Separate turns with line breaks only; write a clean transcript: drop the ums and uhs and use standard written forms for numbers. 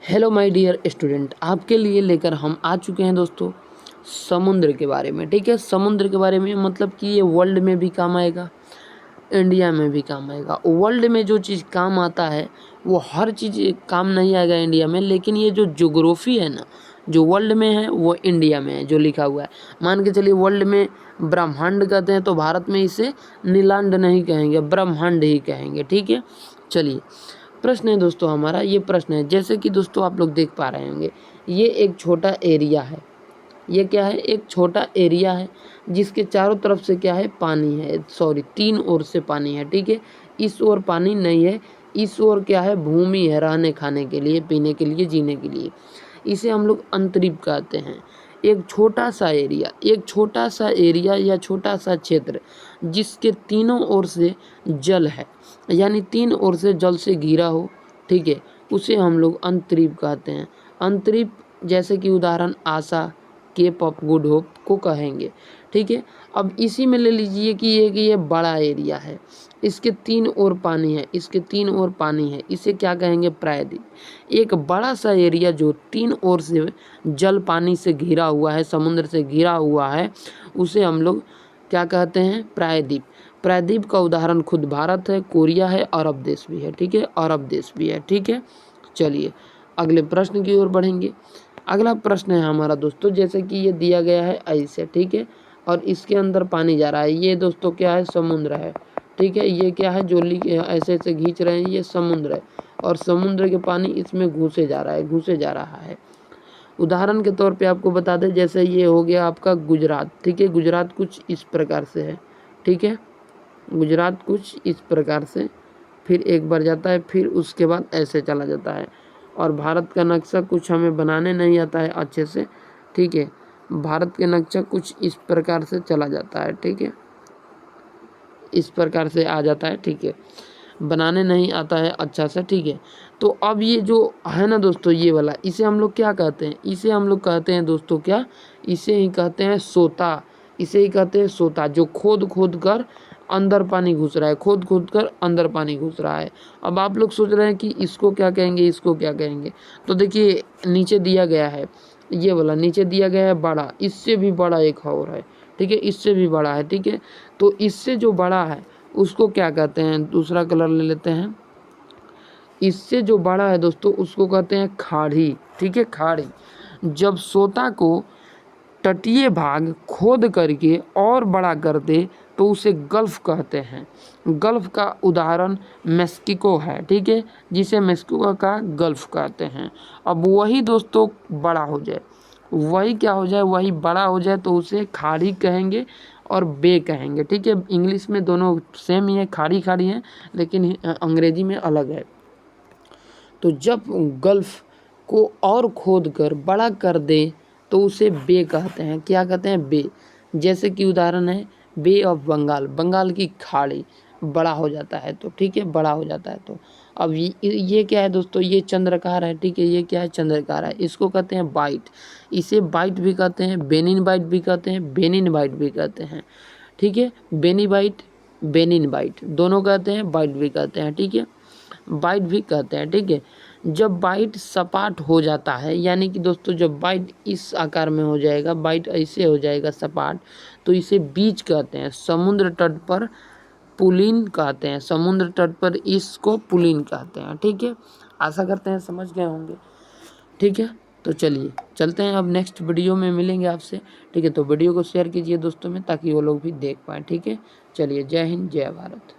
Hello my dear student, आपके लिए लेकर हम आ चुके हैं दोस्तों समुद्र के बारे में। ठीक है, समुद्र के बारे में मतलब कि ये वर्ल्ड में भी काम आएगा, इंडिया में भी काम आएगा। वर्ल्ड में जो चीज़ काम आता है वो हर चीज़ काम नहीं आएगा इंडिया में, लेकिन ये जो ज्योग्राफी है ना, जो वर्ल्ड में है वो इंडिया में है, जो लिखा हुआ है। मान के चलिए वर्ल्ड में ब्रह्मांड कहते हैं तो भारत में इसे नीलांड नहीं कहेंगे, ब्रह्मांड ही कहेंगे। ठीक है, चलिए प्रश्न है दोस्तों हमारा, ये प्रश्न है जैसे कि दोस्तों आप लोग देख पा रहे होंगे, ये एक छोटा एरिया है। ये क्या है? एक छोटा एरिया है जिसके चारों तरफ से क्या है? पानी है, सॉरी तीन ओर से पानी है। ठीक है, इस ओर पानी नहीं है, इस ओर क्या है? भूमि है, रहने खाने के लिए, पीने के लिए, जीने के लिए। इसे हम लोग अंतरिक्ष कहते हैं। एक छोटा सा एरिया, एक छोटा सा एरिया या छोटा सा क्षेत्र जिसके तीनों ओर से जल है, यानी तीन ओर से जल से घिरा हो। ठीक है, उसे हम लोग अंतरिक्ष कहते हैं। अंतरिक्ष जैसे कि उदाहरण आशा, केप ऑफ गुड होप को कहेंगे। ठीक है, अब इसी में ले लीजिए कि ये बड़ा एरिया है, इसके तीन ओर पानी है, इसके तीन ओर पानी है, इसे क्या कहेंगे? प्रायद्वीप। एक बड़ा सा एरिया जो तीन ओर से जल पानी से घिरा हुआ है, समुद्र से घिरा हुआ है, उसे हम लोग क्या कहते हैं? प्रायद्वीप। प्रायद्वीप का उदाहरण खुद भारत है, कोरिया है, अरब देश भी है। ठीक है, अरब देश भी है। ठीक है, चलिए अगले प्रश्न की ओर बढ़ेंगे। अगला प्रश्न है हमारा दोस्तों, जैसे कि ये दिया गया है ऐसे, ठीक है, और इसके अंदर पानी जा रहा है। ये दोस्तों क्या है? समुद्र है। ठीक है, ये क्या है? जोली ऐसे ऐसे खींच रहे हैं, ये समुद्र है, और समुद्र के पानी इसमें घुसे जा रहा है, घुसे जा रहा है। उदाहरण के तौर पे आपको बता दें, जैसे ये हो गया आपका गुजरात। ठीक है, गुजरात कुछ इस प्रकार से है। ठीक है, गुजरात कुछ इस प्रकार से, फिर एक बार जाता है, फिर उसके बाद ऐसे चला जाता है। और भारत का नक्शा कुछ हमें बनाने नहीं आता है अच्छे से। ठीक है, भारत के नक्शा कुछ इस प्रकार से चला जाता है। ठीक है, इस प्रकार से आ जाता है। ठीक है, बनाने नहीं आता है अच्छा से। ठीक है, तो अब ये जो है ना दोस्तों, ये वाला, इसे हम लोग क्या कहते हैं? इसे हम लोग कहते हैं दोस्तों क्या? इसे ही कहते हैं सोता। इसे ही कहते हैं सोता, जो खोद खोद कर अंदर पानी घुस रहा है, खोद खोद कर अंदर पानी घुस रहा है। अब आप लोग सोच रहे हैं कि इसको क्या कहेंगे, इसको क्या कहेंगे? तो देखिए नीचे दिया गया है, ये वाला नीचे दिया गया है बड़ा, इससे भी बड़ा एक और है। ठीक है, इससे भी बड़ा है। ठीक है, तो इससे जो बड़ा है उसको क्या कहते हैं? दूसरा कलर ले लेते हैं। इससे जो बड़ा है दोस्तों उसको कहते हैं खाड़ी। ठीक है, खाड़ी। जब सोता को तटीय भाग खोद करके और बड़ा कर दे तो उसे गल्फ कहते हैं। गल्फ का उदाहरण मेक्सिको है। ठीक है, जिसे मेक्सिको का गल्फ कहते हैं। अब वही दोस्तों बड़ा हो जाए, वही क्या हो जाए? वही बड़ा हो जाए तो उसे खाड़ी कहेंगे और बे कहेंगे। ठीक है, इंग्लिश में दोनों सेम ही है, खाड़ी खाड़ी है, लेकिन अंग्रेजी में अलग है। तो जब गल्फ को और खोद कर बड़ा कर दे तो उसे बे कहते हैं। क्या कहते हैं? बे। जैसे कि उदाहरण है बे ऑफ बंगाल, बंगाल की खाड़ी बड़ा हो जाता है तो। ठीक है, बड़ा हो जाता है तो। अब ये क्या है दोस्तों? ये चंद्रकार है। ठीक है, ये क्या है? चंद्रकार है। इसको कहते हैं बाइट। इसे बाइट भी कहते हैं, बेनिन बाइट भी कहते हैं, बेनिन बाइट भी कहते हैं। ठीक है, बेनी बाइट, बेनिन बाइट दोनों कहते हैं, बाइट भी कहते हैं। ठीक है, बाइट भी कहते हैं। ठीक है, जब बाइट सपाट हो जाता है, यानी कि दोस्तों जब बाइट इस आकार में हो जाएगा, बाइट ऐसे हो जाएगा सपाट, तो इसे बीच कहते हैं। समुद्र तट पर पुलिन कहते हैं, समुद्र तट पर इसको पुलिन कहते हैं। ठीक है, आशा करते हैं समझ गए होंगे। ठीक है, तो चलिए चलते हैं, अब नेक्स्ट वीडियो में मिलेंगे आपसे। ठीक है, तो वीडियो को शेयर कीजिए दोस्तों में, ताकि वो लोग भी देख पाएँ। ठीक है, चलिए, जय हिंद, जय भारत।